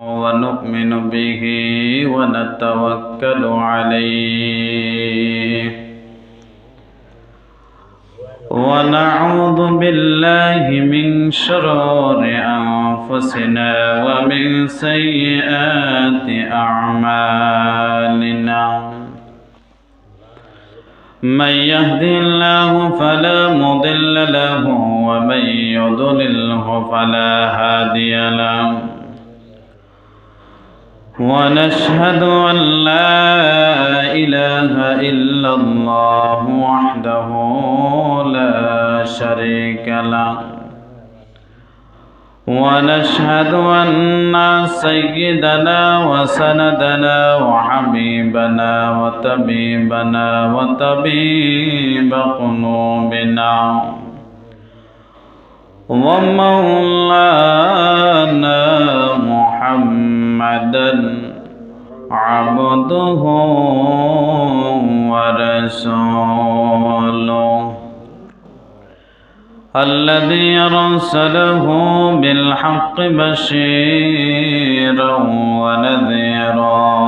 ونؤمن به ونتوكل عليه ونعوذ بالله من شرور أنفسنا ومن سيئات أعمالنا من يهده الله فلا مضل له ومن يضلله فلا هادي له ونشهد أن لا إله إلا الله وحده لا شريك له ونشهد أن سيدنا وسندنا وحبيبنا وطبيب قلوبنا ومولانا محمدا عبده ورسوله الذي أرسله بالحق بشيرا ونذيرا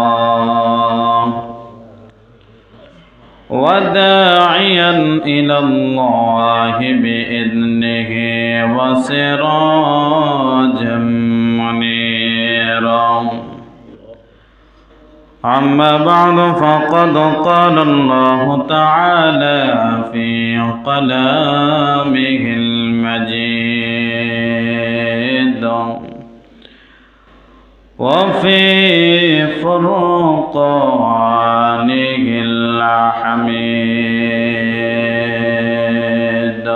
وداعيا إلى الله بإذنه وسراجا منيرا أما بعد فقد قال الله تعالى في كلامه المجيد وفي فرقانه الحميد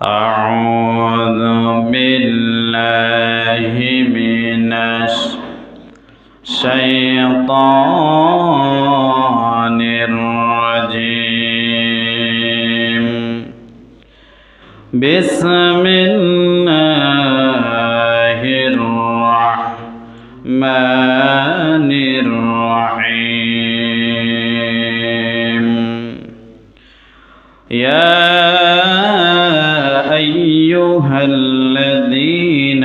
أعوذ بالله من الشيطان الرجيم بسم الله الرحمن الرحيم يا أيها الذين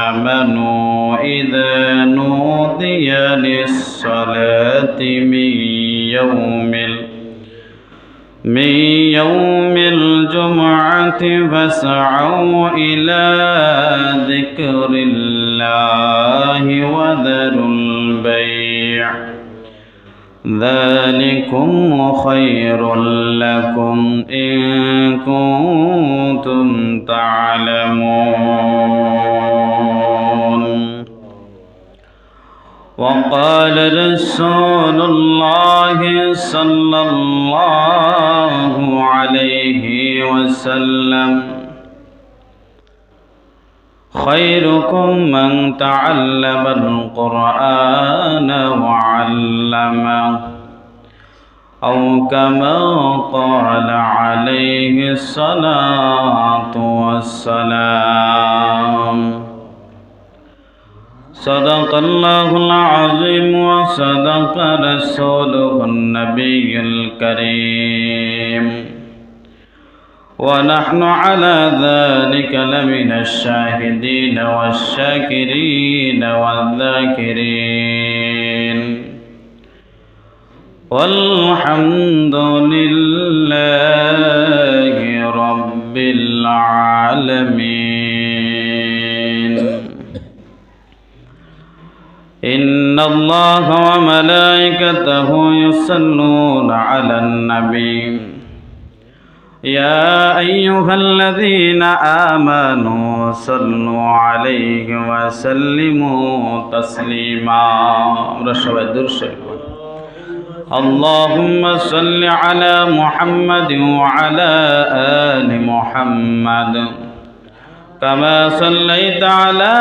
آمنوا إذا نودي للصلاة من يوم الجمعة فاسعوا إلى ذكر الله وذروا البيع ذلكم خير لكم إن كنتم تعلمون وقال رسول الله صلى الله عليه وسلم خيركم من تعلم القرآن وعلمه أو كما قال عليه الصلاة والسلام صدق الله العظيم وصدق رسوله النبي الكريم ونحن على ذلك لمن الشاهدين والشاكرين والذاكرين والحمد لله رب العالمين إن الله وملائكته يصلون على النبي يا أيها الذين آمنوا صلوا عليه وسلموا تسليما اللهم صل على محمد وعلى آل محمد كما صليت على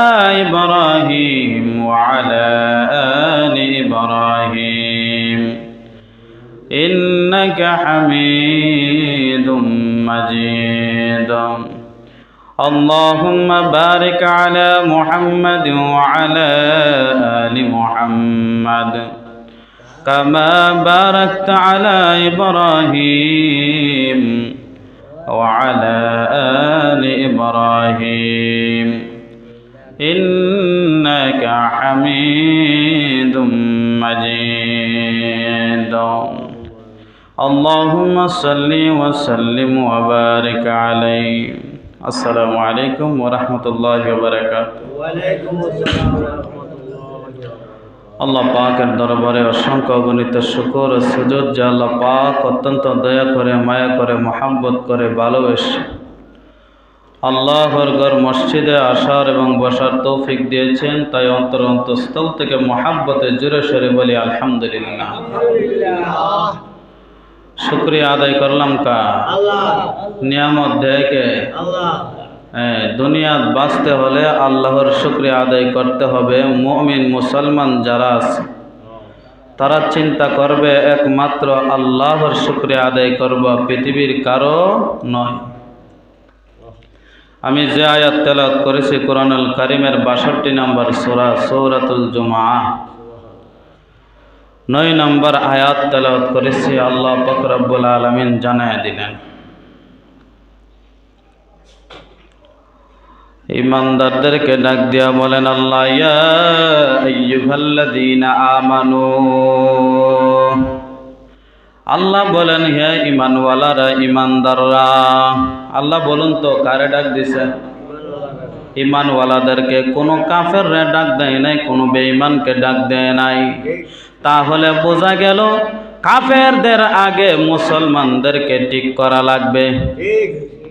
إبراهيم وعلى آل إبراهيم إنك حميد مجيد اللهم بارك على محمد وعلى آل محمد كما باركت على إبراهيم وعلى آل إبراهيم إنك حميد مجيد اللهم صل وسلم وبارك عليه السلام عليكم ورحمة الله وبركاته ওয়ালাইকুম আসসালাম ওয়া রাহমাতুল্লাহ। আল্লাহ পাকের দরবারে অসংখ্য অগণিত শুকর ও সুজুদ যে আল্লাহ পাক অত্যন্ত দয়া করে মায়া করে মহাব্বত করে ভালোবেসে আল্লাহর ঘর মসজিদে আসার এবং বসার তৌফিক দিয়েছেন, তাই অন্তরস্থল থেকে মহাব্বতে জোরে সরে বলি আলহামদুলিল্লাহ। আলহামদুলিল্লাহ। শুকরিয়া আদায় করলাম কা আল্লাহ নিয়ামত দেয়কে। আল্লাহ দুনিয়াত বাঁচতে হলে আল্লাহর শুকরিয়া আদায় করতে হবে। মুমিন মুসলমান যারা আছে তারা চিন্তা করবে একমাত্র আল্লাহর শুকরিয়া আদায় করব, পৃথিবীর কারো নয়। আমি যে আয়াত তেলাওয়াত করেছি কোরআনুল কারীমের 62 নম্বর সূরা সূরাতুল জুমআহ 9 নম্বর আয়াত তেলাওয়াত করেছি। আল্লাহ পাক রব্বুল আলামিন জানায় দিলেন, ইমানদারদেরকে ডাক দিয়া বলেন আল্লাহ, ইয়া আইয়ুহাল্লাযীনা আমানু, আল্লাহ বলেন হে ইমানওয়ালারা, ইমানদাররা। আল্লাহ বলুন তো কারে ডাক দিছে? ইমানওয়ালাদেরকে। কোনো কাফেররে ডাক দেয় নাই, কোনো বেঈমানকে ডাক দেয় নাই। তাহলে বোঝা গেল কাফেরদের আগে মুসলমানদেরকে ঠিক করা লাগবে। ঠিক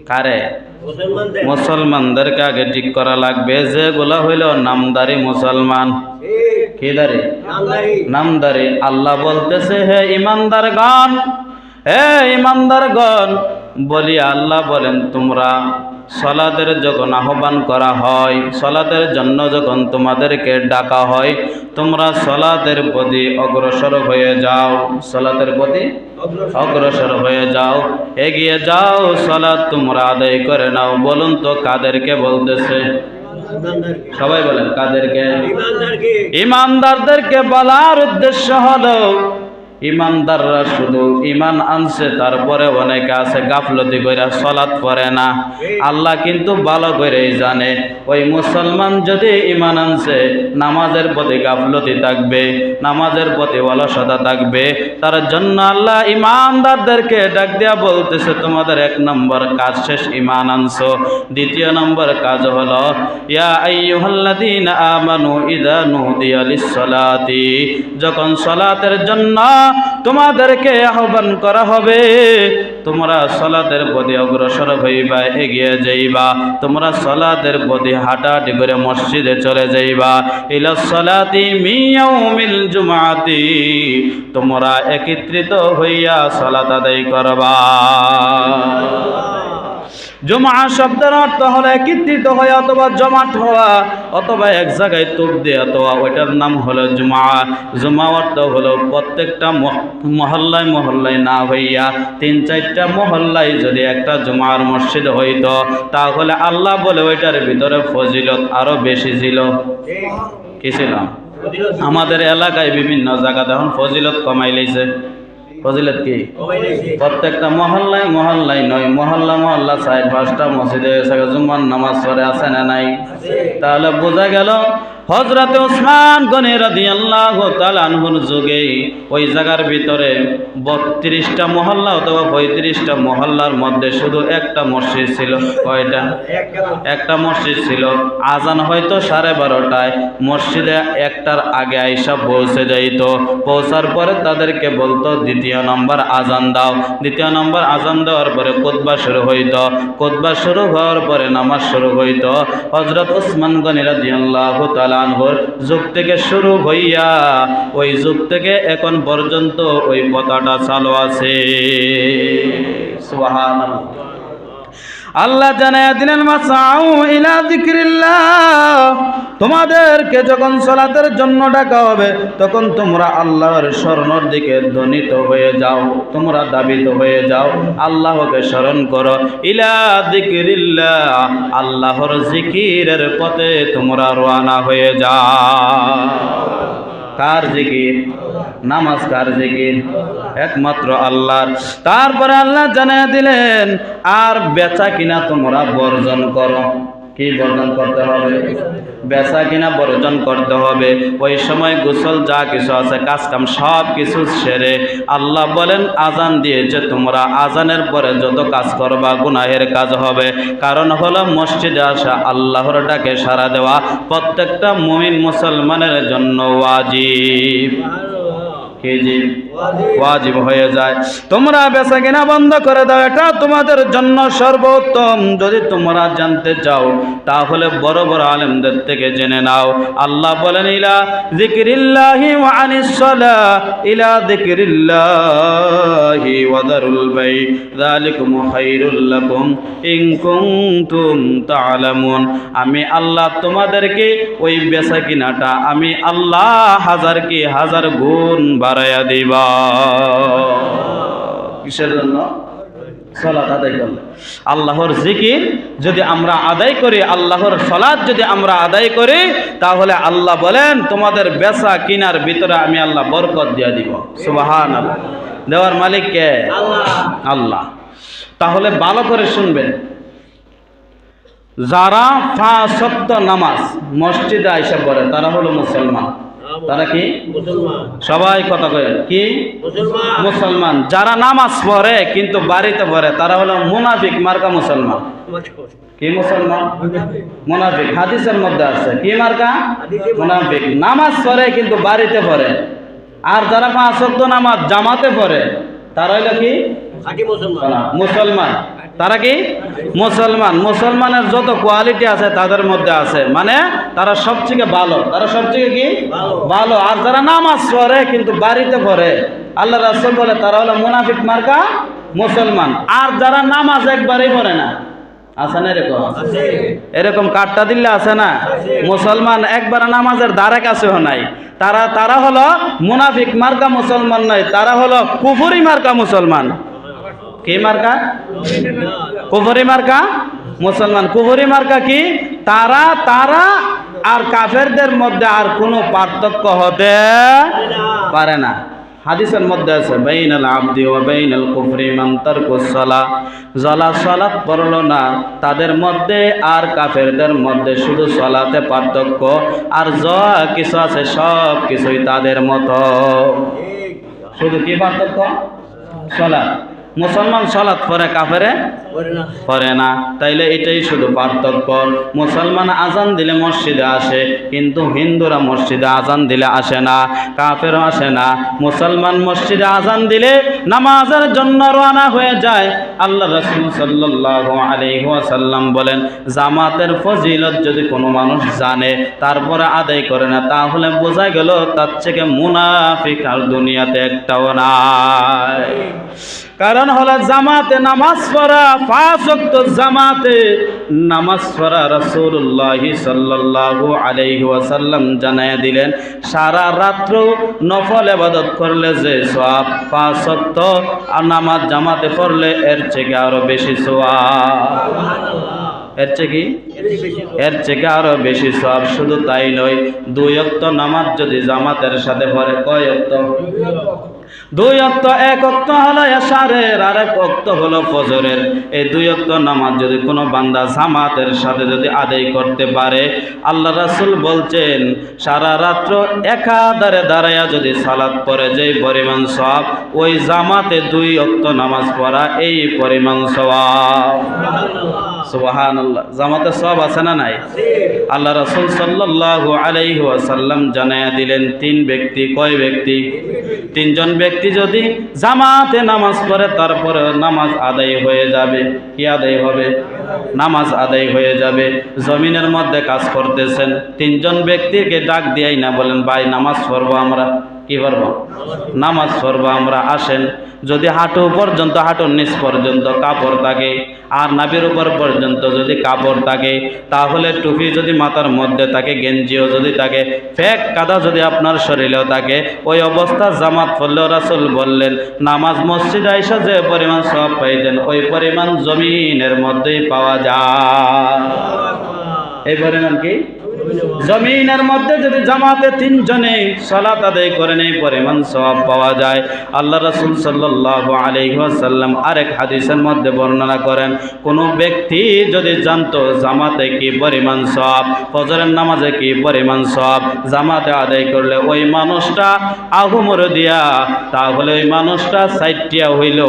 কারে? মুসলমানদের মুসলমানদেরকে আগে ঠিক করা লাগবে, যেগুলা হইল নামদারি মুসলমান। ঠিক কি দারি? নামদারি নামদারি। আল্লাহ বলতেছে হে ইমানদারগণ, হে ইমানদারগণ, বলি আল্লাহ বলেন তোমরা সালাতের যখন আহ্বান করা হয়, সালাতের জন্য যখন তোমাদেরকে ডাকা হয়, তোমরা সালাতের প্রতি অগ্রসর হয়ে যাও। সালাতের প্রতি অগ্রসর হয়ে যাও, এগিয়ে যাও, সালাত তোমরা আদায় করে নাও। বলুন তো কাদেরকে বলতেছে? সবাই বলেন কাদেরকে? ইমানদারকে ইমানদারদেরকে বলার উদ্দেশ্য হলো ইমানদাররা শুধু ইমান আনছে, তারপরে অনেকে আছে গাফলতি কইরা সালাত পড়ে না। আল্লাহ কিন্তু ভালো করেই জানে ওই মুসলমান যদি ইমান আনছে, নামাজের প্রতি গাফলতি থাকবে, নামাজের প্রতি অলসতা থাকবে, তার জন্য আল্লাহ ইমানদারদেরকে ডাক দিয়া বলতেছে তোমাদের 1 নম্বর কাজ শেষ, ইমান আনছো। 2 নম্বর কাজ হলো ইয়া আইয়ুহাল্লাযীনা আমানু ইযা নুদিয়া লিস-সালাতি, যখন সালাতের জন্য তোমাদেরকে আহ্বান করা হবে, তোমরা সালাতের প্রতি অগ্রসর হইবা, এগিয়ে যাইবা, তোমরা সালাতের প্রতি হাঁটাহাঁটি করে মসজিদে চলে যাইবা। ইলাস সালাতি মিন ইয়াউমিল জুমআতি, তোমরা একত্রিত হইয়া সালাত আদায় করবা। জুমআ শব্দের অর্থ হলো একত্রিত হওয়া অথবা জমাট হওয়া অথবা এক জায়গায় তুপ দেওয়া, অথবা ওইটার নাম হলো জুমআ। জুমআ অর্থ হলো প্রত্যেকটা মহল্লায় মহল্লায় না হইয়া 3-4টা মহল্লায় যদি একটা জুমার মসজিদ হইতো, তাহলে আল্লাহ বলে ওইটার ভিতরে ফজিলত আরো বেশি ছিল। কি ছিল? আমাদের এলাকায় বিভিন্ন জায়গাতে এখন ফজিলত কমাই লাইছে। ফজিলত কি? প্রত্যেকটা মহল্লায় মহল্লায় নয়, মহল্লা মহল্লা 4-5টা মসজিদে জুমার নামাজ পড়ে, আছে না নাই? তাহলে বোঝা গেল হযরত ওসমান গনি রাদিয়াল্লাহু তাআলা আনহুর যুগে ওই জায়গার ভিতরে 32টা মহল্লা অথবা 35টা মহল্লার মধ্যে শুধু একটা মসজিদ ছিল। কয়টা? একটা মসজিদ ছিল। আজান হয়তো 12:30টায়, মসজিদে 1টার আগে আইসা পৌঁছে যাইত। পৌঁছার পরে তাদেরকে বলতো 2 নম্বর আজান দাও। 2 নম্বর আজান দেওয়ার পরে খুতবা শুরু হইত। খুতবা শুরু হওয়ার পরে নামাজ শুরু হইত। হযরত ওসমান গনি রাদিয়াল্লাহু তাআলা আনহুর যুগ থেকে শুরু হইয়া ওই যুগ থেকে এখন পর্যন্ত ওই পতাকা চালু আছে। সুবহানাল্লাহ। আল্লাহ জানায়া দিলেন মাসাউ ইলা যিকরিল্লাহ, তোমাদেরকে যখন সালাতের জন্য ডাকা হবে তখন তোমরা আল্লাহর স্মরণের দিকে ধ্বনিত হয়ে যাও, তোমরা দাবিত হয়ে যাও, আল্লাহকে স্মরণ করো। ইলা যিকরিল্লাহ, আল্লাহর জিকিরের পথে তোমরা রওনা হয়ে যাও। কার জিকির? নামাজ কার জিকির? একমাত্র আল্লাহর। তারপরে আল্লাহ জানিয়ে দিলেন আর বেচা কিনা তোমরা বর্জন করো। কি বর্জন করতে হবে? বেচা কিনা বর্জন করতে হবে। ওই সময় গোসল যা কিছু আছে কাজ কাম সব কিছু সেরে আল্লাহ বলেন আজান দিয়েছে, তোমরা আজানের পরে যত কাজ করবা গুনাহের কাজ হবে। কারণ হলো মসজিদে আসা আল্লাহর ডাকে সাড়া দেওয়া প্রত্যেকটা মুমিন মুসলমানের জন্য ওয়াজিব। কি জি? ওয়াজিব হয়ে যায়। তোমরা বেচা কিনা বন্ধ করে দাও, এটা তোমাদের জন্য সর্বোত্তম। যদি তোমরা জানতে চাও তাহলে বড় বড় আলেমদের থেকে জেনে নাও। আল্লাহ বলেন ইলা যিকরিল্লাহি ওয়া আনিস সালাহ, ইলা যিকরিল্লাহি ওয়া দারুল বাই, যালিকুম খায়রুল লাকুম ইন কুনতুম তা'লামুন। আমি আল্লাহ তোমাদেরকে ওই বেচা কিনাটা আমি আল্লাহ হাজার কি হাজার গুণ বাড়ায়া দিবা। কিসের জন্য? সালাত আদায় করলে। আল্লাহর জিকির যদি আমরা আদায় করি, আল্লাহর সালাত যদি আমরা আদায় করি, তাহলে আল্লাহ বলেন তোমাদের বেচা কিনার ভিতরে আমি আল্লাহ বরকত দিয়ে দিব। সুবহানাল্লাহ। দেওয়ার মালিক কে? আল্লাহ। তাহলে ভালো করে শুনবেন, যারা পাঁচ ওয়াক্ত নামাজ মসজিদে আইসা পড়ে তারা হলো মুসলমান। তারা কি? সবাই কথা কয় কি? মুসলমান। যারা নামাজ পড়ে কিন্তু বাড়িতে পড়ে তারা হলো মুনাফিক মার্কা মুসলমান। কি মুসলমান? মুনাফিক। হাদিসের মধ্যে আছে কি মার্কা? মুনাফিক। নামাজ পড়ে কিন্তু বাড়িতে পড়ে। আর যারা পাঁচ ওয়াক্ত নামাজ জামাতে পড়ে তারা হলো কি? মুসলমান। তারা কি? মুসলমান। মুসলমানের যত কোয়ালিটি আছে তাদের মধ্যে আছে, মানে তারা সবথেকে ভালো। তারা সবথেকে কি? ভালো। আর যারা নামাজ পড়ে কিন্তু বাড়িতে পড়ে, আল্লাহ রাসূল বলে তারা হলো মুনাফিক মার্কা মুসলমান। আর যারা নামাজ একবারেই পড়ে না, আছে না এরকম? এরকম কাটটা দিলে আছে না? মুসলমান একবার নামাজের ধারে কাছেও নাই, তারা হলো মুনাফিক মার্কা মুসলমান নয়, তারা হলো কুফরি মার্কা মুসলমান। কি মার্কা? কুফরি মার্কা মুসলমান। কুফরি মার্কা কি? তারা আর কাফেরদের মধ্যে আর কোনো পার্থক্য হতে পারে না। হাদিসের মধ্যে আছে বাইনাল আবদি ওয়া বাইনাল কুফরি মান তারকুস সালাহ, যারা সালাত পড়লো না তাদের মধ্যে আর কাফেরদের মধ্যে শুধু সালাতে পার্থক্য, আর যা কিছু আছে সব কিছুই তাদের মতো। শুধু কি পার্থক্য? সালাত। মুসলমান সালাত পড়ে, কাফেরে পড়ে না। তাইলে এটাই শুধু পার্থক্য। মুসলমান আজান দিলে মসজিদে আসে, কিন্তু হিন্দুরা মসজিদে আজান দিলে আসে না, কাফেরও আসে না। মুসলমান মসজিদে আজান দিলে নামাজের জন্য রওনা হয়ে যায়। আল্লাহ রাসূল সাল্লাল্লাহু আলাইহি ওয়াসাল্লাম বলেন, জামাতের ফজিলত যদি কোনো মানুষ জানে তারপরে আদায় করে না, তাহলে বোঝা গেল তার থেকে মুনাফিক আর দুনিয়াতে একটাও নাই। কারণ হলো জামাতে নামাজ পড়া, পাঁচ ওয়াক্ত জামাতে নামাজ পড়া রাসূলুল্লাহ সাল্লাল্লাহু আলাইহি ওয়াসাল্লাম জানায়া দিলেন, সারা রাত্র নফল ইবাদত করলে যে সওয়াব, পাঁচ ওয়াক্ত নামাজ জামাতে পড়লে এর থেকে আরো বেশি সওয়াব। এর চেয়ে কি? এর থেকে আরো বেশি সওয়াব। শুধু তাই নয়, দুই ওয়াক্ত নামাজ যদি জামাতের সাথে পড়ে, কয় ওয়াক্ত? দুই ওয়াক্ত। এক ওয়াক্ত হলো এশারের, আর এক ওয়াক্ত হলো ফজরের। এই দুই ওয়াক্ত নামাজ যদি কোনো বান্দা জামাতের সাথে যদি আদায় করতে পারে, আল্লাহ রাসূল বলছেন সারা রাত্র একাধারে দাঁড়ায়া যদি সালাত পড়ে যেই পরিমাণ সওয়াব, ওই জামাতে দুই ওয়াক্ত নামাজ পড়া এই পরিমাণ সওয়াব। সুবহানাল্লাহ। জামাতে সওয়াব আছে না নাই? আল্লাহ রাসূল সাল্লাল্লাহু আলাইহি ওয়াসাল্লাম জানায়া দিলেন তিন ব্যক্তি। কয় ব্যক্তি? তিনজন ব্যক্তি যদি জামাতে নামাজ পড়ে তারপরে নামাজ আদায় হয়ে যাবে। কি আদায় হবে? নামাজ আদায় হয়ে যাবে। জমিনের মধ্যে কাজ করতেছেন, তিনজন ব্যক্তিকে ডাক দিয়াই না বলেন, ভাই নামাজ পড়বো আমরা। কি পড়বো? নামাজ পড়বো আমরা, আসেন। যদি হাঁটু পর্যন্ত, হাঁটুর নিচ পর্যন্ত কাপড় থাকে, আর নাভির উপর পর্যন্ত যদি কাপড় থাকে, তাহলে টুপি যদি মাথার মধ্যে থাকে, গেঞ্জিও যদি থাকে, ফেক কাদা যদি আপনার শরীরেও থাকে, ওই অবস্থা জামাত পড়লেও রাসূল বললেন নামাজ মসজিদে আইসা যে পরিমাণ সওয়াব পাইতেন ওই পরিমাণ জমিনের মধ্যেই পাওয়া যায়। এই পরিমাণ কি? জমিনের মধ্যে যদি জামাতে 3 জনে সালাত আদায় করেন এই পরিমাণ সওয়াব পাওয়া যায়। আল্লাহ রাসূল সাল্লাল্লাহু আলাইহি ওয়াসাল্লাম আরেক হাদিসের মধ্যে বর্ণনা করেন, কোন ব্যক্তি যদি জানতো জামাতে কি পরিমাণ সওয়াব, ফজরের নামাজে কি পরিমাণ সওয়াব জামাতে আদায় করলে ওই মানুষটা আহুমর দিয়া, তাহলে ওই মানুষটা সাইটিয়া হইল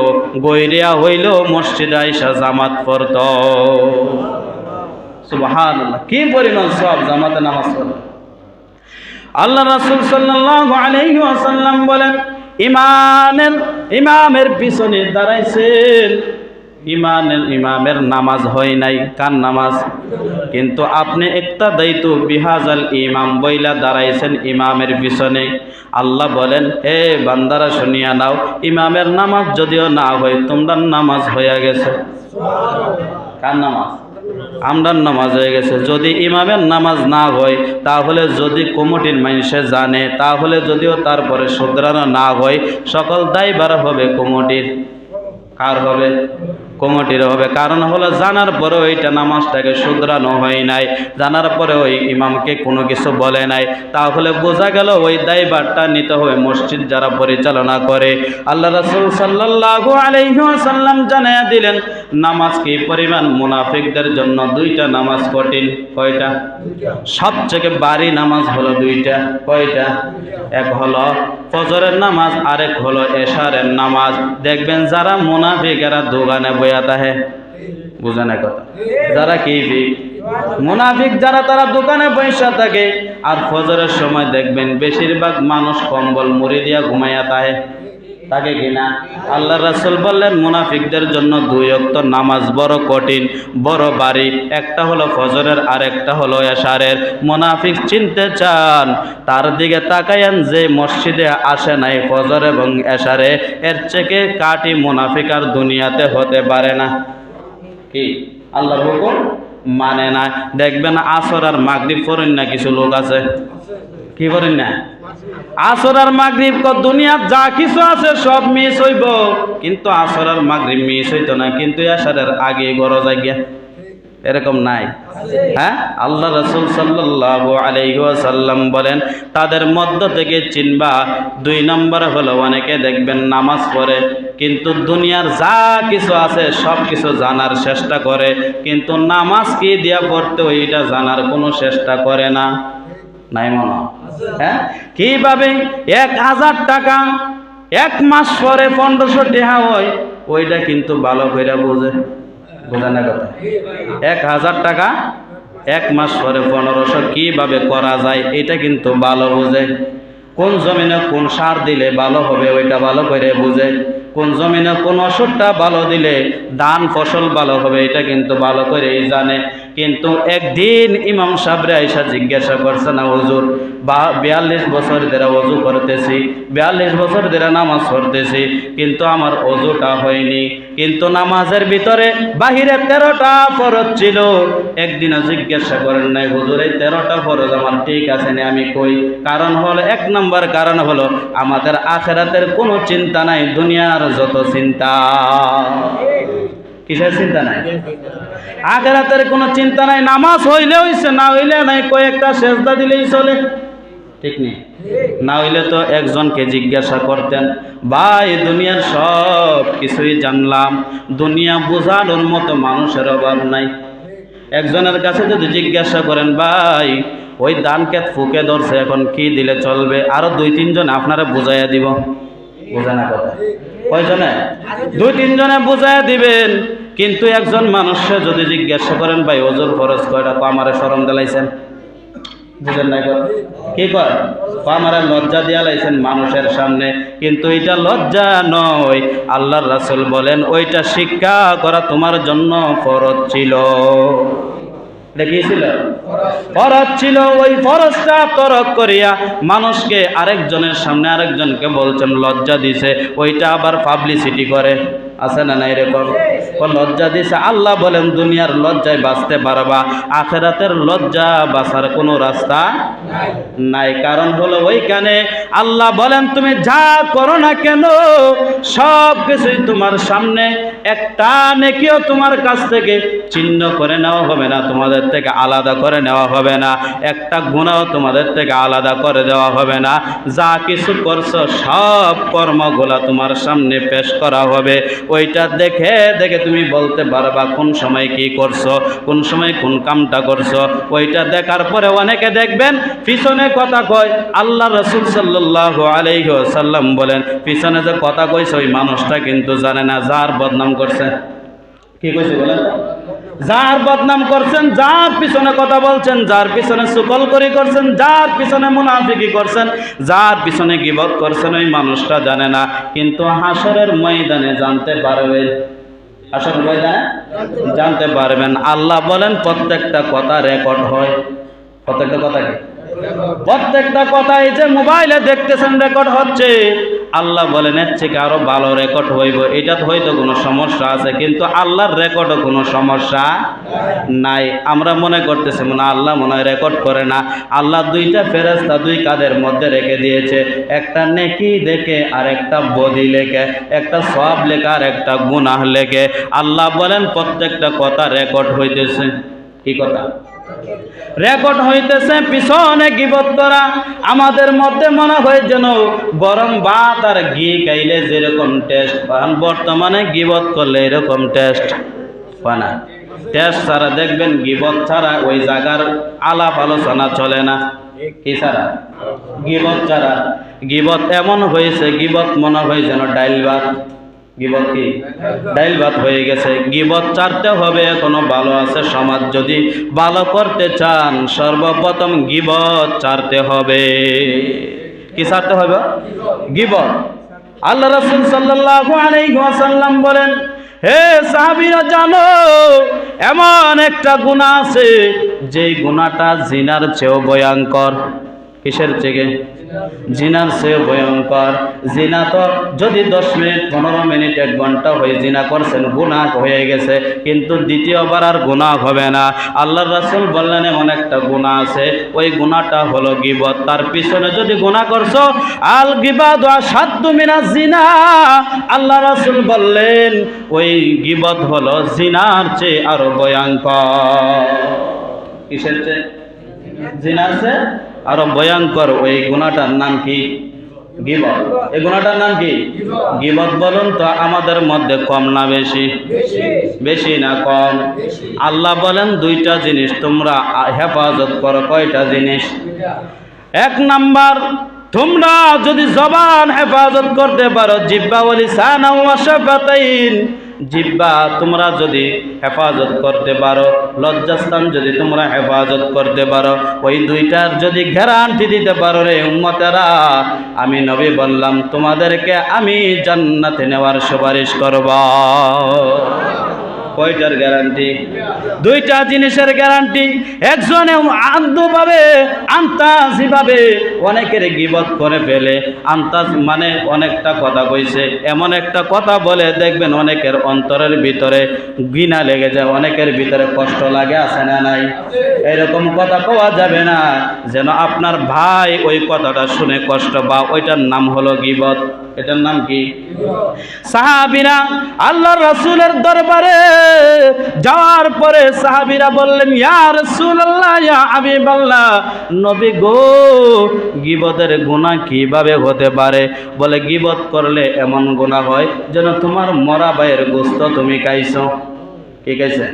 গৈরিয়া হইল মসজিদে আইসা জামাত পড়ত। সুবহানাল্লাহ, কি পরিমাণ সওয়াব জামাতে নামাজ পড়া। আল্লাহ রাসূল সাল্লাল্লাহু আলাইহি ওয়াসাল্লাম বলেন, ইমামের পিছনে দাঁড়াইছেন, ইমামের নামাজ হয় নাই, কার নামাজ? কিন্তু আপনি একটা দায়িত্ব বিহাজাল ইমাম বইলা দাঁড়াইছেন ইমামের পিছনে। আল্লাহ বলেন, হে বান্দারা শুনিয়া নাও, ইমামের নামাজ যদিও না হয় তোমরার নামাজ হইয়া গেছে। কার নামাজ? আমরার নামাজ হয়ে গেছে। যদি ইমামের নামাজ না হয়, তাহলে যদি কমিটির মানুষে জানে, তাহলে যদিও তারপরে শুধরানো না হয়, সকল দায়ভার হবে কমিটির। কার হবে? কমিটির হবে। কারণ হলো জানার পরে ওইটা নামাজটাকে শুধরানো হয় নাই, জানার পরে ওই ইমামকে কোনো কিছু বলে নাই, তাহলে বোঝা গেল ওই দায়ভারটা নিতে হবে মসজিদ যারা পরিচালনা করে। আল্লাহ রাসূল সাল্লাল্লাহু আলাইহি ওয়াসাল্লাম জানায়া দিলেন, নামাজ কি পরিমাণ মুনাফিকদের জন্য 2টা নামাজ কঠিন। কয়টা? সবচেয়ে ভারী নামাজ হলো 2টা। কয়টা? এক হলো ফজরের নামাজ, আরেক হলো এশারের নামাজ। দেখবেন যারা মুনাফিক এরা দোকানে বইয়া থাকে, বুঝে না কথা? যারা কি মুনাফিক যারা, তারা দোকানে বসে থাকে, আর ফজরের সময় দেখবেন বেশিরভাগ মানুষ কম্বল মুড়ি দিয়া ঘুমাইয়া থাকে কিনা? আল্লাহ রাসূল বললেন, মুনাফিকদের জন্য 2 ওয়াক্ত নামাজ বড় কঠিন, বড় ভারী। একটা হলো ফজরের, আর একটা হলো এশারের। মুনাফিক চিনতে চান, তার দিকে তাকায়ান যে মসজিদে আসে নাই ফজর এবং এশারে, এর থেকে কাটি মুনাফিক আর দুনিয়াতে হতে পারে না। কি আল্লাহর হুকুম মানে না। দেখবেন আসর আর মাগরিব পড়েন না কিছু লোক আছে, কি করেন না? আসর আর মাগরিব দুনিয়ার যা কিছু আছে সব মিস হইব, কিন্তু আসর আর মাগরিব মিস হইতো না, কিন্তু এশারের আগে গরজ আজ্ঞা। এরকম নাই? হ্যাঁ, আল্লাহ রাসূল সাল্লাল্লাহু আলাইহি ওয়াসাল্লাম বলেন, তাদের মধ্য থেকে চিনবা 2 নম্বর হলো অনেকে দেখবেন নামাজ পড়ে, কিন্তু দুনিয়ার যা কিছু আছে সব কিছু জানার চেষ্টা করে, কিন্তু নামাজ কি দিয়া পড়তে ওইটা জানার কোনো চেষ্টা করে না। নাই মনে? হ্যাঁ, কিভাবে 1000 টাকা 1 মাস পরে 1500 টাকা হয়, ওইটা কিন্তু ভালো করে বোঝে না কথা? 1000 টাকা 1 মাস পরে 1500 কিভাবে করা যায় এটা কিন্তু ভালো বোঝে। কোন জমিনে কোন সার দিলে ভালো হবে ওইটা ভালো করে বুঝে, কোন জমিনে কোন ওষুধটা ভালো দিলে ধান ফসল ভালো হবে এটা কিন্তু ভালো করেই জানে। কিন্তু একদিন ইমাম সাহেবরে আইসা জিজ্ঞাসা করছে না, হুজুর 42 বছর ধরে ওযু করতেছি, 42 বছর ধরে নামাজ পড়তেছি, কিন্তু আমার ওযুটা হয়নি, কিন্তু নামাজের ভিতরে বাহিরে 13টা ফরজ ছিল। একদিনও জিজ্ঞাসা করেন নাই, হুজুর এই 13টা ফরজ আমার ঠিক আছে না? আমি কই, কারণ হলো 1 নম্বর কারণ হলো আমাদের আখিরাতের কোনো চিন্তা নাই, দুনিয়ার যত চিন্তা। কিসের চিন্তা নাই? আখিরাতের কোনো চিন্তা নাই। নামাজ হইলে হইছে, না হইলে নাই, কয়েকটা সেজদা দিলেই চলে, ঠিক নেই? না হইলে তো একজনকে জিজ্ঞাসা করতেন, ভাই দুনিয়ার সব কিছুই জানলাম, দুনিয়া বোঝানোর মতো মানুষের অভাব নাই। একজনের কাছে যদি জিজ্ঞাসা করেন, ভাই ওই ধান ক্ষেত ফুকে ধরছে, এখন কি দিলে চলবে? আরো 2-3 জন আপনারা বুঝাইয়া দিব। বোঝা না কথা? কয়জনে? 2-3 জনে বুঝাইয়া দিবেন। কিন্তু একজন মানুষকে যদি জিজ্ঞাসা করেন, ভাই ওজুর ফরজ কয়টা? আমারে শরম দিলাইছেন, বুঝেন না? কি কয়? আমারে লজ্জা দিয়া লাইছেন মানুষের সামনে, কিন্তু এটা লজ্জা নয়। আল্লাহর রাসূল বলেন, ওইটা শিক্ষা করা তোমার জন্য ফরজ ছিল। দেখিয়েছিল ফরজ ছিল, ওই ফরজটা তরক করিয়া মানুষকে আরেকজনের সামনে আরেকজনকে বলছেন, লজ্জা দিছে, ওইটা আবার পাবলিসিটি করে। আছে না? না এরকম লজ্জা দিছে। আল্লাহ বলেন, দুনিয়ার লজ্জায় বাঁচতে পারবা, আখিরাতের লজ্জা বাঁচার কোনো রাস্তা নাই। কারণ হলো ওইখানে আল্লাহ বলেন, তুমি যা করো না কেন সব কিছুই তোমার সামনে একটা নেকিও তোমার কাছ থেকে ছিন্ন করে নেওয়া হবে না, তোমাদের থেকে আলাদা করে নেওয়া হবে না, একটা গুনাহও তোমাদের থেকে আলাদা করে দেওয়া হবে না। যা কিছু করছো সব কর্মগুলা তোমার সামনে পেশ করা হবে। ওইটা দেখে দেখে তুমি বলতে পারবা কোন সময় কি করছো, কোন সময় কোন কামটা করছো। ওইটা দেখার পরে অনেকে দেখবেন পিছনে কথা কয়। আল্লাহ রাসূল সাল্লাল্লাহু আলাইহি ওয়াসাল্লাম বলেন, পিছনে যে কথা কইছে ওই মানুষটা কিন্তু জানে না যার বদনাম করছে। কি কইছে বলেন? যার বদনাম করছেন, যার পিছনে কথা বলছেন, যার পিছনে চুগলখড়ি করছেন, যার পিছনে মুনাফিকি করছেন, যার পিছনে গীবত করছেন, ওই মানুষটা জানে না। কিন্তু হাসরের ময়দানে জানতে পারবেন, হাসরের ময়দানে জানতে পারবেন। আল্লাহ বলেন প্রত্যেকটা কথা রেকর্ড হয়। প্রত্যেকটা কথা কি? প্রত্যেকটা কথা এই যে মোবাইলে দেখতেছেন রেকর্ড হচ্ছে, আল্লাহ বলেন এর থেকে আরো ভালো রেকর্ড হইব। এটা হয়তো কোনো সমস্যা আছে, কিন্তু আল্লাহর রেকর্ডও কোনো সমস্যা নাই। আমরা মনে করতেছি মনে আল্লাহ মনে হয় রেকর্ড করে না। আল্লাহ দুইটা ফেরেশতা দুই কাঁধের মধ্যে রেখে দিয়েছে, একটা নেকি দেখে আর একটা বদি লেখে, একটা সওয়াব লেখা আর একটা গুনাহ লেখে। আল্লাহ বলেন প্রত্যেকটা কথা রেকর্ড হইতেছে। কি কথা রেকর্ড হইতেছে? পিছনে গীবত করা আমাদের মধ্যে মনে হয় যেন গরম ভাত আর ঘি খাইলে যেরকম টেস্ট, বর্তমানে গীবত করলে এরকম টেস্ট হয় না। টেস্ট ছাড়া দেখবেন, গীবত ছাড়া ওই জায়গার আলাপ আলোচনা চলে না। কি ছাড়া? গীবত ছাড়া। গীবত এমন হয়েছে, গীবত মনে হয় যেন ডাইল ভাত। গীবত কি? ডাইল ভাত হয়ে গেছে। গীবত ছাড়তে হবে, এখনো ভালো আছে সমাজ। যদি ভালো করতে চান সর্বপ্রথম গীবত ছাড়তে হবে। কি ছাড়তে হবে? গীবত। আল্লাহ রাসূল সাল্লাল্লাহু আলাইহি ওয়াসাল্লাম বলেন, হে সাহাবীরা জানো এমন একটা গুনাহ আছে যেই গুনাহটা জিনার চেয়েও ভয়ঙ্কর। কিসের থেকে? জিনার চেয়ে ভয়ঙ্কর। জিনা তো যদি 10 মিনিট 15 মিনিট 1 ঘন্টা হয়ে জিনা করছেন গুনাহ হয়ে গেছে, কিন্তু দ্বিতীয়বার আর গুনাহ হবে না। আল্লাহর রাসূল বললেন এমন একটা গুনাহ আছে, ওই গুনাহটা হলো গীবত। তার পিছনে যদি গুনাহ করছো, আল গীবাতু আশাদ্দু মিনাজ জিনা। আল্লাহ রাসূল বললেন ওই গীবত হলো জিনার চেয়ে আরো ভয়ঙ্কর। কিসের চেয়ে? জিনার চেয়ে আরো ভয়ঙ্কর। ওই গুনাহটার নাম কি? গীবত। এই গুনাহটার নাম কি? গীবত। বলুন তো আমাদের মধ্যে কম না বেশি? বেশি না কম? আল্লাহ বলেন দুইটা জিনিস তোমরা হেফাজত করো। কয়টা জিনিস? 1 নাম্বার, তোমরা যদি জবান হেফাজত করতে পারো, জিহ্বা ওয়া লিসান ওয়া শাফাতাইন, জিহ্বা তোমরা যদি হেফাজত করতে পারো, লজ্জাস্থান যদি তোমরা হেফাজত করতে পারো, ওই দুইটার যদি গ্যারান্টি দিতে পারো রে উম্মতেরা, আমি নবী বললাম তোমাদেরকে আমি জান্নাতে নেওয়ার সুপারিশ করব। কয়টার গ্যারান্টি? দুইটা জিনিসের গ্যারান্টি। একজনে আন্তভাবে আন্তাজিভাবে অনেকের গীবত করে ফেলে। আন্তাজ মানে অনেকটা কথা কইছে, এমন একটা কথা বলে দেখবেন অনেকের অন্তরের ভিতরে ঘৃণা লেগে যায়, অনেকের ভিতরে কষ্ট লাগে, আছে না নাই? এরকম কথা কওয়া যাবে না যেন আপনার ভাই ওই কথাটা শুনে কষ্ট পায়। ওইটার নাম হলো গীবত। এটার নাম কি? সাহাবীরা আল্লাহর রাসূলের দরবারে যাওয়ার পরে সাহাবীরা বললেন, ইয়া রাসূলুল্লাহ, ইয়া হাবিবাল্লাহ, নবী গো, গীবতের গুনাহ কিভাবে হতে পারে? বলে গীবত করলে এমন গুনাহ হয় যেন তোমার মরা ভাইয়ের গোশত তুমি খাইছো। কি খাইছে?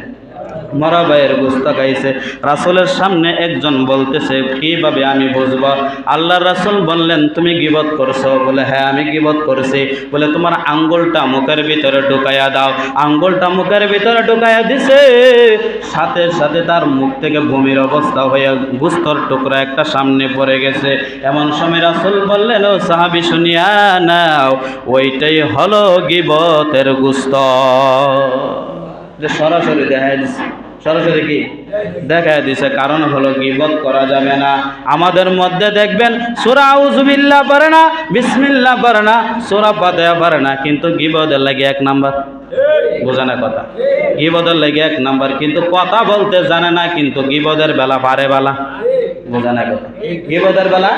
মরা ভাইয়ের গোশত খাইছে। রাসূলের সামনে একজন বলতেছে, কিভাবে আমি বুঝবো? আল্লাহর রাসূল বললেন, তুমি গীবত করছো? বলে হ্যাঁ আমি গীবত করছি। বলে তোমার আঙ্গুলটা মুখের ভিতরে ঢুকাইয়া দাও। আঙ্গুলটা মুখের ভিতরে ঢুকাইয়া দিছে, সাথে সাথে তার মুখ থেকে বমির অবস্থা হয়ে গোশতর টুকরা একটা সামনে পড়ে গেছে। এমন সময় রাসূল বললেন, ও সাহাবী শুনিয়া নাও, ওইটাই হলো গীবতের গোশত। যে সরাসরি দেখাই দিছে, সরাসরি কি দেখাই দিছে। কারণ হলো গীবত করা যাবে না। আমাদের মধ্যে দেখবেন সূরা আউযুবিল্লাহ পারে না, বিসমিল্লাহ পারে না, সূরা ফাতিহা পারে না, কিন্তু গীবতের লাগে 1 নাম্বার। বোঝা না কথা? গীবতের লাগে 1 নাম্বার, কিন্তু কথা বলতে জানে না, কিন্তু গীবতের বেলা পারে বালা। বোঝা না কথা গিবতের বেলা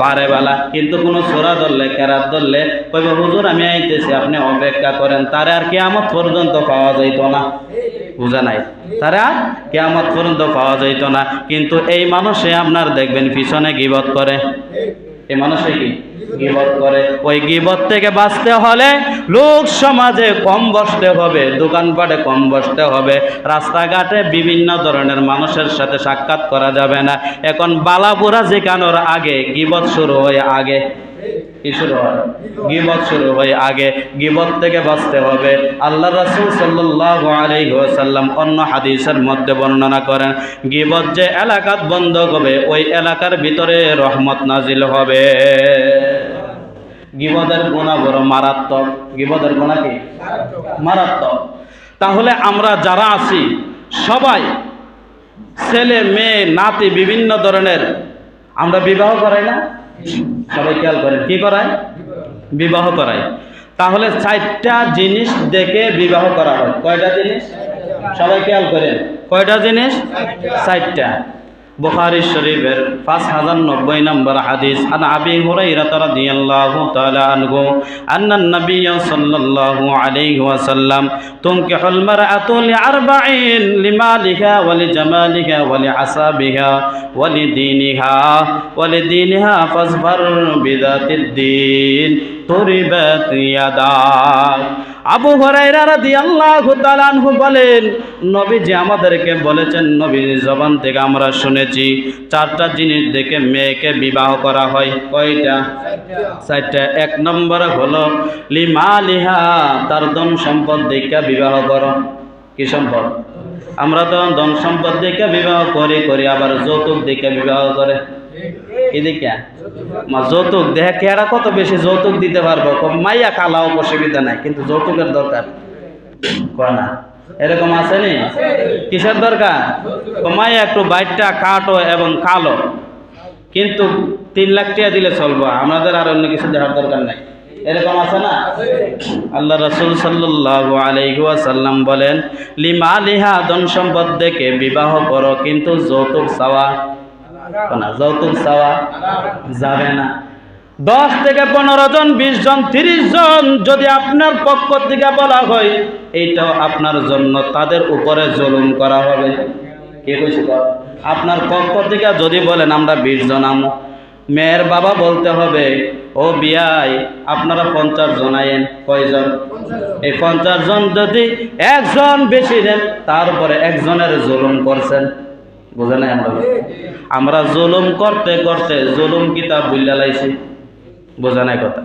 পারে বেলা, কিন্তু কোনো সূরা ধরলে কেরাত ধরলে কইবে হুজুর আমি আইতেছি আপনি অপেক্ষা করেন, তারে আর কিয়ামত পর্যন্ত পাওয়া যাইতো না। বুঝা নাই, তারা কিয়ামত পর্যন্ত পাওয়া যাইতো না। কিন্তু এই মানুষে আপনার দেখবেন পিছনে গিবত করে, এই মানুষে কি গিবত করে। ওই গিবত থেকে বাঁচতে হলে লোক সমাজে কম বসতে হবে, দোকানপাটে কম বসতে হবে, রাস্তাঘাটে বিভিন্ন ধরনের মানুষের সাথে সাক্ষাৎ করা যাবে না। এখন বালাপুরা যেখানোর আগে গিবত শুরু হয়, আগে কি শুরু হয়? গিবত শুরু হয় আগে। গিবত থেকে বাঁচতে হবে। আল্লাহ রাসূল সাল্লাল্লাহু আলাইহি ওয়াসাল্লাম অন্য হাদিসের মধ্যে বর্ণনা করেন, গিবত যে এলাকাত বন্ধ হবে ওই এলাকার ভিতরে রহমত নাজিল হবে। গিবতের গুনাহ বড় মারাত্মক। গিবতের গুনাহ কি মারাত্মক। তাহলে আমরা যারা আছি সবাই ছেলে মেয়ে নাতি বিভিন্ন ধরনের আমরা বিবাহ করাই না? সবাই খেয়াল করেন, কি করায়? বিবাহ করায়। তাহলে 4টা জিনিস দেখে বিবাহ করা হয়। কয়টা জিনিস? সবাই খেয়াল করেন, কয়টা জিনিস? 4টা। বুখারী শরীফের 5090 নম্বর হাদিস, আন আবি হুরায়রা রাদিয়াল্লাহু তাআলা আনহু আন্নান নবী সাল্লাল্লাহু আলাইহি ওয়াসাল্লাম তুনকিহুল মারআতু লিআরবাঈন লিমালিহা ওয়া লিজামালিহা ওয়া লিহাসাবিহা ওয়া লিদীনিহা ফাসবার বিযাতিদ দ্বীন তুরিবাত ইয়াদাক। আবু হুরায়রা রাদিয়াল্লাহু তাআলা আনহু বলেন, নবীজি আমাদেরকে বলেছেন, নবীর জবান থেকে আমরা শুনেছি 4টা জিনিস দেখে মেয়েকে বিবাহ করা হয়। কয়টা? 4টা। 1 নম্বর হলো লিমালিহা, তার ধন সম্পদ দেখে বিবাহ করো। কি সম্পদ? আমরা তো ধন সম্পদ দেখে বিবাহ করি আবার যৌতুক দেখে বিবাহ করে। কি দেখে? যৌতুক দেখে কেরা কত বেশি যৌতুক দিতে পারবো, মাইয়া কালাও অসুবিধা নাই, কিন্তু যৌতুকের দরকার না। এরকম আছে নি? কিসের দরকার? মাইয়া একটু বাইরটা কাটো এবং কালো, কিন্তু 3 লাখ টাকা দিলে চলবো, আমাদের আর অন্য কিছু দেওয়ার দরকার নাই। এরকম আছে না? আল্লাহ রাসূল সাল্লাল্লাহু আলাইহি ওয়াসাল্লাম বলেন, লিমালিহা, ধন সম্পদ দেখে বিবাহ করো, কিন্তু যৌতুক চাওয়া না, যৌতুক চাওয়া যাবে না। 10 থেকে 15 জন, 20 জন, 30 জন যদি আপনার পক্ষ থেকে বলা হয়, এইটাও আপনার জন্য তাদের উপরে জুলুম করা হবে। কে কইছে? আপনার পক্ষ থেকে যদি বলেন আমরা 20 জন আমু, মেয়ের বাবা বলতে হবে, ও বিয়াই আপনারা 50 জন আইন। কয়জন? এই 50 জন যদি একজন বেশি দেন, তারপরে একজনের জুলুম করছেন। বুঝে নাই? আমরা জুলুম করতে করতে জুলুম কিতাব বুইলা লাইছি। বোঝা নাই কথা?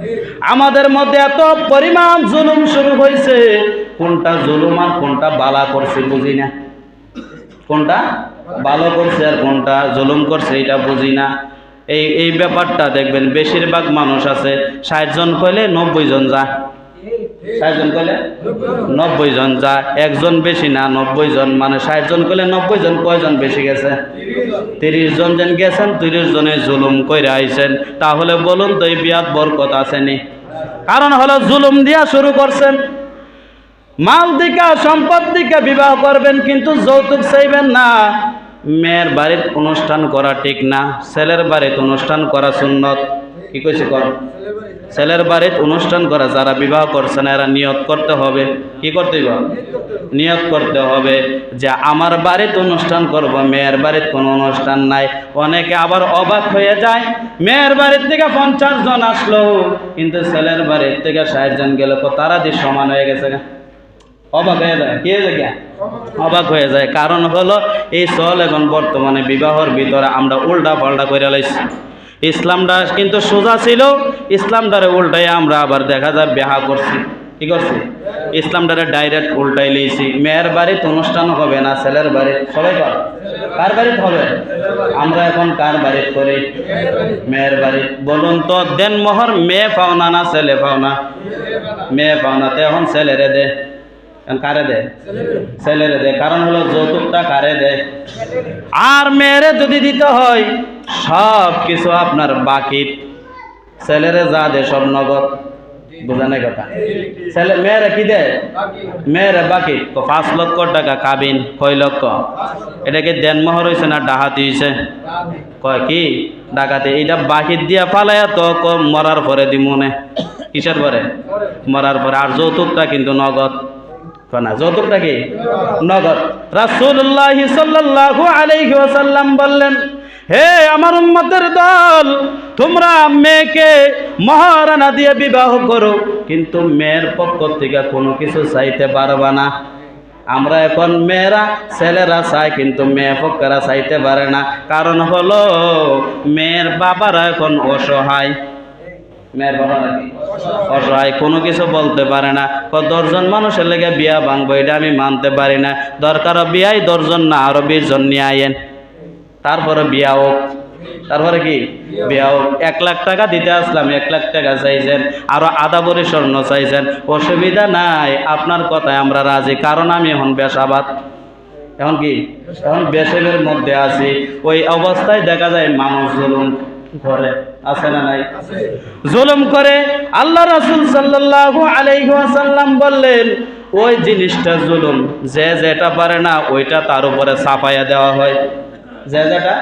আমাদের মধ্যে এত পরিমাণ জুলুম শুরু হয়েছে, কোনটা জুলুম আর কোনটা বালা করছে বুঝি না। কোনটা ভালো করছে আর কোনটা জুলুম করছে এটা বুঝি না। এই ব্যাপারটা দেখবেন বেশিরভাগ মানুষ আছে 60 জন কইলে 90 জন যা, 60 জন কইলে 90 জন যা, একজন বেশি না 90 জন, মানে 60 জন কইলে 90 জন কয়জন বেশি গেছে? 30 জন যেন গেছেন, 30 জনে জুলুম কইরা আইছেন। তাহলে বলুন তো এই বিয়াত বরকত আসেনি? কারণ হলো জুলুম দিয়া শুরু করছেন। মাল দিকা সম্পদ দিকা বিবাহ করবেন, কিন্তু যৌতুক চাইবেন না। মেয়ের বাড়িতে অনুষ্ঠান করা ঠিক না, ছেলের বাড়িতে অনুষ্ঠান করা সুন্নত। কি কইছে? কর। ছেলের বাড়িতে অনুষ্ঠান করা, যারা বিবাহ করছেন এরা নিয়ত করতে হবে। কি করতে হবে? নিয়ত করতে হবে যে আমার বাড়িতে অনুষ্ঠান করব, মেয়ের বাড়িতে কোনো অনুষ্ঠান নাই। অনেকে আবার অবাক হয়ে যায়, মেয়ের বাড়ির থেকে 50 জন আসলো, কিন্তু ছেলের বাড়ির থেকে 60 জন গেল, তারা যে সমান হয়ে গেছে। অবাক হয়ে যায়। কি হয়ে যায়? অবাক হয়ে যায়। কারণ হলো এই চল এখন বর্তমানে বিবাহর ভিতরে আমরা উল্টা পাল্টা করে লাইছি। ইসলামটা কিন্তু সোজা ছিল, ইসলামটারে উল্টাই আমরা আবার দেখা যায় বিবাহ করছি। কি করছি? ইসলামটারে ডাইরেক্ট উল্টাই লইছি। মেয়ের বাড়িতে অনুষ্ঠান হবে না, ছেলের বাড়িতে। সবাই কর। কার বাড়িতে হবে? আমরা এখন কার বাড়িতে করি? মেয়ের বাড়িতে। বলুন তো, দেন মোহর মেয়ে পাওনা না ছেলে পাওনা? মেয়ে পাওনা। তো এখন ছেলেরে দে। কারে দে? ছেলেরে দে। কারণ হলো যৌতুকটা কারে দে? আর মেয়েরে যদি দিতে হয় সব কিছু আপনার বাকি, ছেলেরে যা দে সব নগদ। বোঝা নাই কথা। ছেলে মেয়েরা কি দেয়? মেয়েরা বাকি 5 লক্ষ টাকা কাবিন, কয় লক্ষ? এটাকে দেনমোহর হয়েছে না ডাহাতি হয়েছে? কয় কি ডাকাতি? এটা বাকি দিয়া ফালাইয়া তো মরার পরে দিমনে। কিসের পরে? মরার পরে। আর যৌতুকটা কিন্তু নগদ। না, যৌতুকটা কি নগদ। রাসূলুল্লাহ সাল্লাল্লাহু আলাইহি ওয়াসাল্লাম বললেন, হে আমার উম্মতের দল, তোমরা মেয়েকে মহারানা দিয়ে বিবাহ করো, কিন্তু মেয়ের পক্ষ থেকে কোনো কিছু চাইতে পারবা না। আমরা এখন মেয়েরা ছেলেরা চাই, কিন্তু মেয়ে পক্ষরা চাইতে পারে না। কারণ হলো মেয়ের বাবারা এখন অসহায়। মেয়ের বাবারা কি অসহায়, কোনো কিছু বলতে পারে না। 10 জন মানুষের লেগে বিয়া ভাঙবো, এটা আমি মানতে পারি না। দরকার বিয়াই 10 জন না, আরো 20 জন নিয়ে আইয়েন, তারপরে বিয়া হোক। তারপরে কি বিয়া হোক। 1 লাখ টাকা দিতে আসলাম, 1 লাখ টাকা চাইছেন, আরো আধা ভরি স্বর্ণ চাইছেন। অসুবিধা নাই, আপনার কথায় আমরা রাজি। কারণ আমি এখন বেশাবাদ, এখন কি এখন বেশাবের মধ্যে আছি। ওই অবস্থায় দেখা যায় মানুষ জুলুম করে, আছে না নাই? জুলুম করে। আল্লাহ রাসূল সাল্লাল্লাহু আলাইহি ওয়াসাল্লাম বললেন, ওই জিনিসটা জুলুম। যে যেটা পারে না ওইটা তার উপরে চাপাইয়া দেওয়া হয়। যে যেটা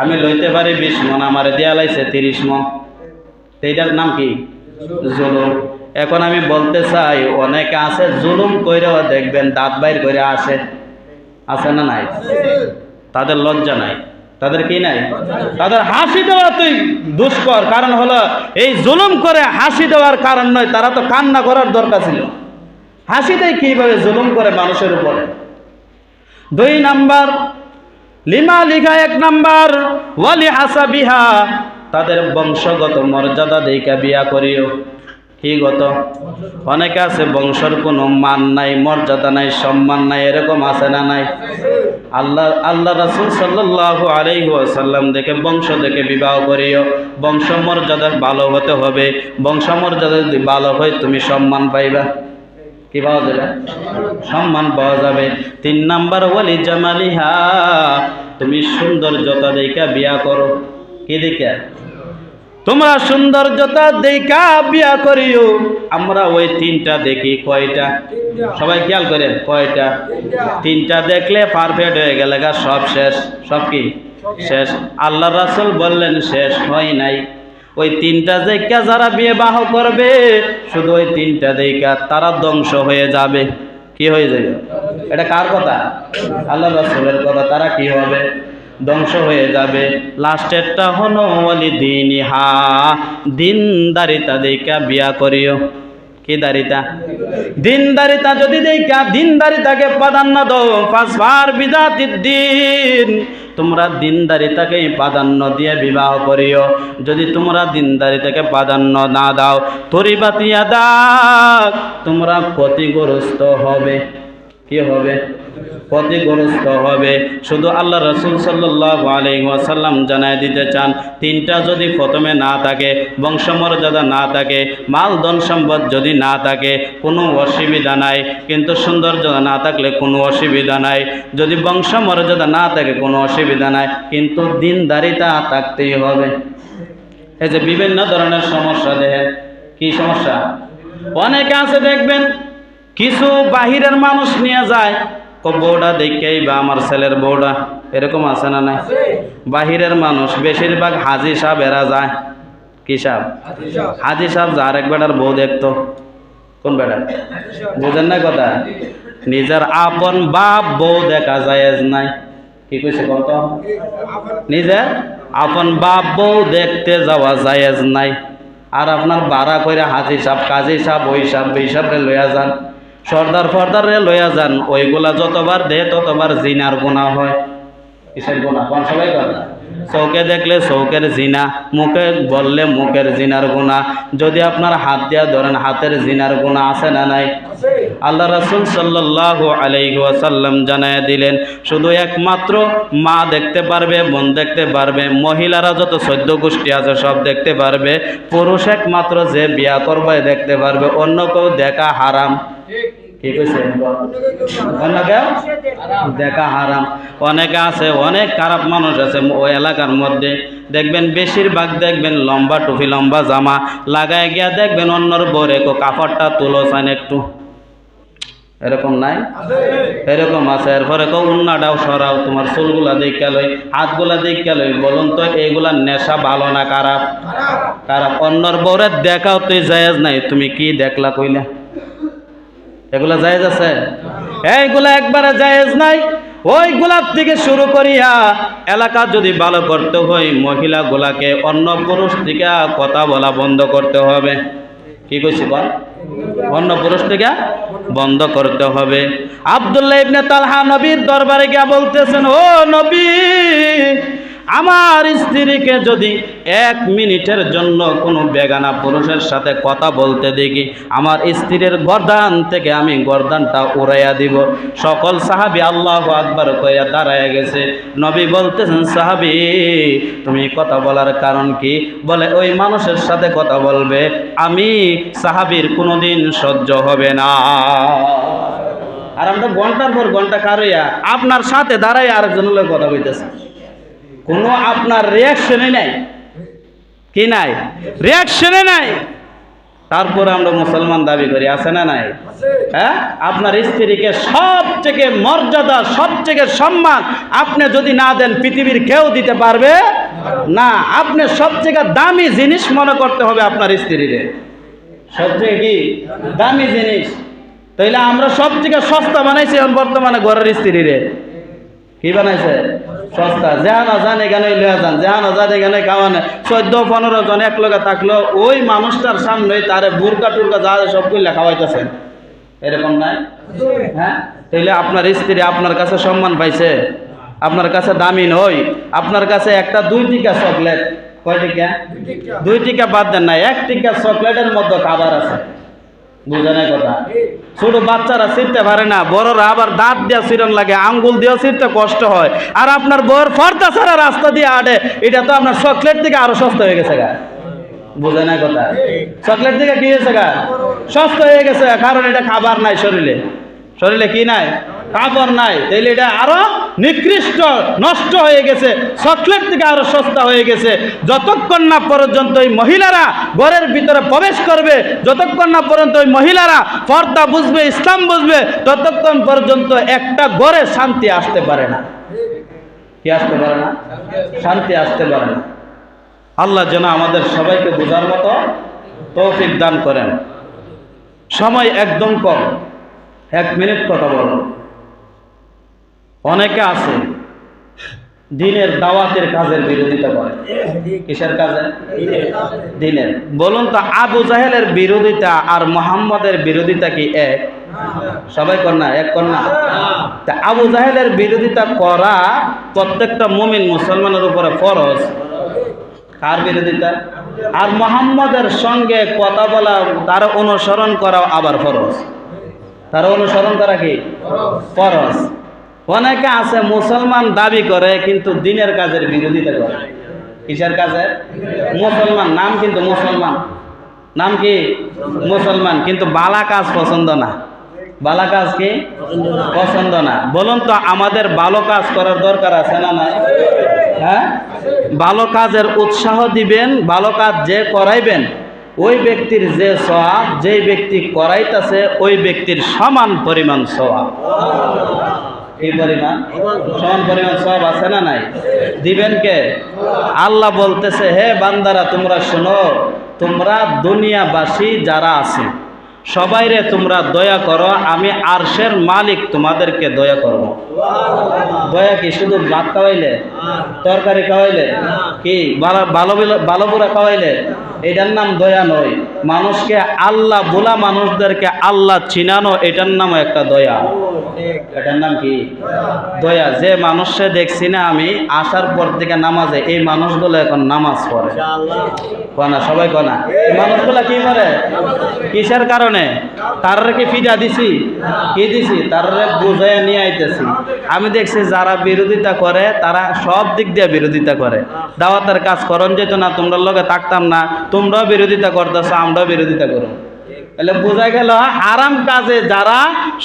আমি লইতে পারি 20 মন, আমারে দেয়া লাইছে 30 মন, এইটার নাম কি? জুলুম। এখন আমি বলতে চাই, অনেকে আছে জুলুম কইরেও দেখবেন দাঁত বাইর করে আসে, আছে না নাই? তাদের লজ্জা নাই, তাদের কি নাই? তাদের হাসি দেওয়া তুই দুষ্কর। কারণ হলো এই জুলুম করে হাসি দেওয়ার কারণ নয়, তারা তো কান্না করার দরকার ছিল। হাসি দেয় কিভাবে? জুলুম করে মানুষের উপরে। 2 নাম্বার লিমা লিখা, 1 নাম্বার ওয়ালি হাসাবিহা, তাদের বংশগত মর্যাদা দেইকা বিয়া করিও। কি গত? অনেকে আছে বংশের কোনো মান নাই, মর্যাদা নাই, সম্মান নাই, এরকম আছে না নাই? আল্লাহ রাসূল সাল্লাল্লাহু আলাইহি ওয়াসাল্লাম দেখে বংশ দেখে বিবাহ করিও। বংশ মর্যাদা ভালো হতে হবে। বংশ মর্যাদা যদি ভালো হয় তুমি সম্মান পাইবা। কি পাওয়া যাবে? সম্মান পাওয়া যাবে। 3 নাম্বার ওয়ালি জামালিহা, তুমি সৌন্দর্যতা দেখা বিয়া করো। কি দেখা? তোমরা সৌন্দর্যতা দেখা বিয়া করিও। আমরা ওই 3টা দেখি। কয়টা? সবাই খেয়াল করেন, কয়টা? 3টা দেখলে পারফেক্ট হয়ে গেলে সব শেষ। সব কি শেষ? আল্লাহ রাসূল বললেন শেষ হয় নাই। ওই 3টা দেখা যারা বিয়ে বাহ করবে, শুধু ওই 3টা দেখা তারা ধ্বংস হয়ে যাবে। কি হয়ে যাবে? এটা কার কথা? আল্লাহ রাসূলের কথা। তারা কি হবে? ধ্বংস হয়ে যাবে। লাস্টেরটা হলো ওয়ালি দিনিহা, দিনদারিতা দেখা বিয়া করিও। কি দারিতা? দিনদারিতা যদি দেখা দিনদারিতাকে প্রাধান্য দাও, ফাসফার বিজাতিদ্দিন, তোমরা দিনদারিতাকে প্রাধান্য দিয়ে বিবাহ করিও। যদি তোমরা দিনদারিতাকে প্রাধান্য না দাও, তরিবাতিয়া দাগ, তোমরা ক্ষতিগ্রস্ত হবে। কি হবে? ক্ষতিগ্রস্ত হবে। শুধু আল্লাহ রাসূল সাল্লাল্লাহু আলাইহি ওয়াসাল্লাম জানায় দিতে চান, 3টা যদি প্রথমে না থাকে, বংশমর্যাদা না থাকে, মাল ধন সম্পদ যদি না থাকে, কোনো অসুবিধা নাই। কিন্তু সৌন্দর্য না থাকলে কোনো অসুবিধা নাই। যদি বংশমর্যাদা না থাকে কোনো অসুবিধা নাই, কিন্তু দিনদারিতা থাকতেই হবে। এই যে বিভিন্ন ধরনের সমস্যা দেখেন। কি সমস্যা? অনেকে আছে দেখবেন, কিছু বাহিরের মানুষ নিয়ে যায়, বউটা দেখেই বা আমার ছেলের বউটা, এরকম আছে না নাই? বাহিরের মানুষ বেশিরভাগ হাজি সাহেব এরা যায়। কি সাহেব? হাজি সাহেব যার এক বেটার বউ দেখতো। কোন বেটা? বুঝেন না কথা? নিজের আপন বাপ বউ দেখা যায় নাই। কি কইছে কত? নিজের আপন বাপ বউ দেখতে যাওয়া জায়েজ নাই। আর আপনার ভাড়া করে হাজি সাহেব, কাজী সাহেব, ওই সাহেব, এই সাহেবরে লইয়া যান, সর্দার ফর্দারে লইয়া যান, ওইগুলা যতবার দেয় ততবার জিনার গুনাহ হয়। কিসের গুনাহ? কোন সবাই কথা? চৌকে দেখলে চৌকের জিনা, মুখে বললে মুখের জিনার গুনাহ। যদি আপনার হাত দিয়া ধরেন, হাতের জিনার গুনাহ আছে না নাই? আল্লাহ রাসূল সাল্লাল্লাহু আলাইহি ওয়াসাল্লাম জানায় দিলেন, শুধু একমাত্র মা দেখতে পারবে, বোন দেখতে পারবে, মহিলারা যত 14 গোষ্ঠী আছে সব দেখতে পারবে। পুরুষ একমাত্র যে বিয়া করবে দেখতে পারবে, অন্য কেউ দেখা হারাম। কি কইছে অনেকে দেখা হারাম। অনেকে আছে, অনেক খারাপ মানুষ আছে ওই এলাকার মধ্যে, দেখবেন বেশিরভাগ দেখবেন লম্বা টুপি লম্বা জামা লাগায় গিয়া দেখবেন অন্যর বরে কাপড়টা তুলো চান একটু, এরকম নাই? এরকম আছে। এরপরে উন্নাটাও সরাও, তোমার চুলগুলা দেখে লই, হাতগুলা দেখে লই। বলুন তো এইগুলা নেশা ভালো না খারাপ? খারাপ। অন্যর বউরে দেখাও তুই জায়েজ নাই, তুমি কি দেখলা কইলা? এগুলা জায়েজ আছে? এইগুলা একবারে জায়েজ নাই। ওইগুলার থেকে শুরু করিয়া এলাকা যদি ভালো করতে হয়, মহিলাগুলাকে অন্য পুরুষ থেকে কথা বলা বন্ধ করতে হবে। কি কইছি বল? অন্য পুরুষ থেকে বন্ধ করতে হবে। আব্দুল্লাহ ইবনে তালহা নবীর দরবারে গিয়া বলতেছেন, ও নবী, আমার স্ত্রীকে যদি 1 মিনিটের জন্য কোনো বেগানা পুরুষের সাথে কথা বলতে দেখি, আমার স্ত্রীর গর্দান থেকে আমি গর্দানটা উড়াইয়া দিব। সকল সাহাবী আল্লাহু আকবার কইয়া দাঁড়ায়া গেছে। নবী বলতেছেন, সাহাবী তুমি কথা বলার কারণ কি? বলে ওই মানুষের সাথে কথা বলবে আমি সাহাবীর কোনোদিন সহ্য হবে না। আর আমরা ঘন্টার পর ঘন্টা কারইয়া আপনার সাথে দাঁড়াইয়া আরেকজনের লোক কথা বলতেছে, কোনো আপনার রিয়াকশনে নাই। কি নাই? রিয়াকশনে নাই। তারপরে আমরা মুসলমান দাবি করি, আছে না নাই? হ্যাঁ, আপনার স্ত্রীকে সবথেকে মর্যাদা, সবথেকে সম্মান আপনি যদি না দেন পৃথিবীর কেউ দিতে পারবে না। আপনি সবথেকে দামি জিনিস মনে করতে হবে আপনার স্ত্রীরে। সবথেকে কি দামি জিনিস? তাইলে আমরা সবথেকে সস্তা বানাইছি এখন বর্তমানে ঘরের স্ত্রীরে। কি বানাইছে? সস্তা। যেহানো জানে এখানে লয়া যান, যেহানো জানে এখানে খাওয়ানে 14-15 জন এক লগে থাকলো ওই মানুষটার সামনে তারে বুরকা টুরকা যা সব কইলা খাওয়াইতেছেন, এরকম নাই? হ্যাঁ, তাইলে আপনার স্ত্রী আপনার কাছে সম্মান পাইছে, আপনার কাছে দামি নয়। আপনার কাছে একটা 2 টিকা চকলেট, কয় টিকা? 2 টিকা বাদ দেন না, 1 টিকা চকলেটের মধ্যে খাবার আছে। বুঝেন কথা? ছোট বাচ্চারা ছিঁড়তে পারে না, বড়রা আবার দাঁত দিয়ে ছিঁড়ন লাগে, আঙ্গুল দিয়েও ছিঁড়তে কষ্ট হয়। আর আপনার বউয়ের ফর্দা ছাড়া রাস্তা দিয়ে আটে, এটা তো আপনার চকলেট থেকে আরো সস্তা হয়ে গেছে গা। বুঝে না কথা? চকলেট থেকে কি হয়েছে গা? সস্তা হয়ে গেছে, কারণ এটা খাবার নাই শরীরে। শরীরে কি নাই? খাবার নাই। তাইলে এটা আরো নিকৃষ্ট, নষ্ট হয়ে গেছে, চকলেট থেকে আরো সস্তা হয়ে গেছে। যতক্ষণ না পর্যন্ত ওই মহিলারা ঘরের ভিতরে প্রবেশ করবে, যতক্ষণ না পর্যন্ত ওই মহিলারা পর্দা বুঝবে, ইসলাম বুঝবে, ততক্ষণ পর্যন্ত একটা ঘরে শান্তি আসতে পারে না। কি আসতে পারে না? শান্তি আসতে পারে না। আল্লাহ যেন আমাদের সবাইকে বোঝার মতো তৌফিক দান করেন। সময় একদম কম, 1 মিনিট কথা বলো। অনেকে আছে দিনের দাওয়াতের কাজের বিরোধিতা করে। কিসের কাজে? দিনের। বলুন তো, আবু জাহেলের বিরোধিতা আর মুহাম্মদের বিরোধিতা কি এক? সবাই কর না? এক কর না? তা আবু জাহেলের বিরোধিতা করা প্রত্যেকটা মুমিন মুসলমানের উপরে ফরজ। কার বিরোধিতা? আর মুহাম্মদের সঙ্গে কথা বলা, তার অনুসরণ করা আবার ফরজ। তার অনুসরণ করা কি ফরজ। অনেকে আছে মুসলমান দাবি করে কিন্তু দিনের কাজের বিরোধিতা করে। কিসের কাজে? মুসলমান নাম, কিন্তু মুসলমান নাম কি মুসলমান, কিন্তু বালা কাজ পছন্দ না। বালা কাজ কি পছন্দ না। বলুন তো, আমাদের ভালো কাজ করার দরকার আছে না নাই? হ্যাঁ, ভালো কাজের উৎসাহ দিবেন। ভালো কাজ যে করাইবেন ওই ব্যক্তির যে সওয়াব, যেই ব্যক্তি করাইতেছে ওই ব্যক্তির সমান পরিমাণ সওয়াব। এই পরিমাণ, সমান পরিমাণ সওয়াব আছে না নাই? দিবেন কে? আল্লাহ বলতেছে, হে বান্দারা তোমরা শোনো, তোমরা দুনিয়াবাসী যারা আছে সবাইরে তোমরা দয়া করো, আমি আরশের মালিক তোমাদেরকে দয়া করব। দয়া কি শুধু ভাত খাওয়াইলে, তরকারি খাওয়াইলে, কি ভালো বুড়া খাওয়াইলে এটার নাম দয়া নয়। মানুষকে আল্লাহ বলা, মানুষদেরকে আল্লাহ চিনানো, এটার নাম একটা দয়া। এটার নাম কি? দয়া। যে মানুষে দেখছি না আমি আসার পর থেকে নামাজে, এই মানুষগুলো এখন নামাজ পড়ে। কনা সবাই কনা, এই মানুষগুলা কি করে? কিসের কারণে? তারা কি ফিডা দিছি? কি দিছি? তারা বুঝাইয়া নিয়ে আইতেছি। আমি দেখছি যারা বিরোধিতা করে তারা সব দিক দিয়ে বিরোধিতা করে। দাওয়াতের কাজ করন যেত না, তোমরা লগে থাকতাম না, তোমরাও বিরোধিতা করতেছ, আমরাও বিরোধিতা করো। তাহলে বোঝা গেল হারাম কাজে যারা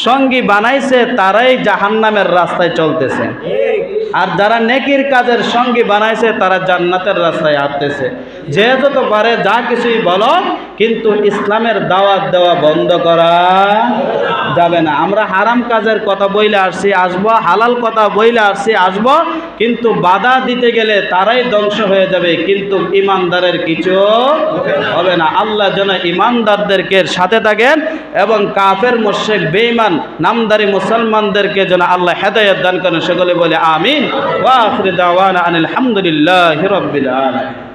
সঙ্গী বানাইছে তারাই জাহান্নামের রাস্তায় চলতেছে, আর যারা নেকির কাজের সঙ্গী বানাইছে তারা জান্নাতের রাস্তায় হাঁটতেছে। যেহেতু তো পারে যা কিছুই বলো, কিন্তু ইসলামের দাওয়াত দেওয়া বন্ধ করা যাবে না। আমরা হারাম কাজের কথা বইলে আসছি আসবো, হালাল কথা বইলে আসছি আসবো, কিন্তু বাধা দিতে গেলে তারাই ধ্বংস হয়ে যাবে, কিন্তু ইমানদারের কিছু হবে না। আল্লাহ যেন ইমানদারদেরকে সাথে থাকেন এবং কাফের মুশরিক বেঈমান নামদারি মুসলমানদেরকে যেন আল্লাহ হেদায়েত দান করেন। সকলে বলে আমিন। ওয়া আখিরু দাওয়ানা আনিল হামদুলিল্লাহি রাব্বিল আলামিন।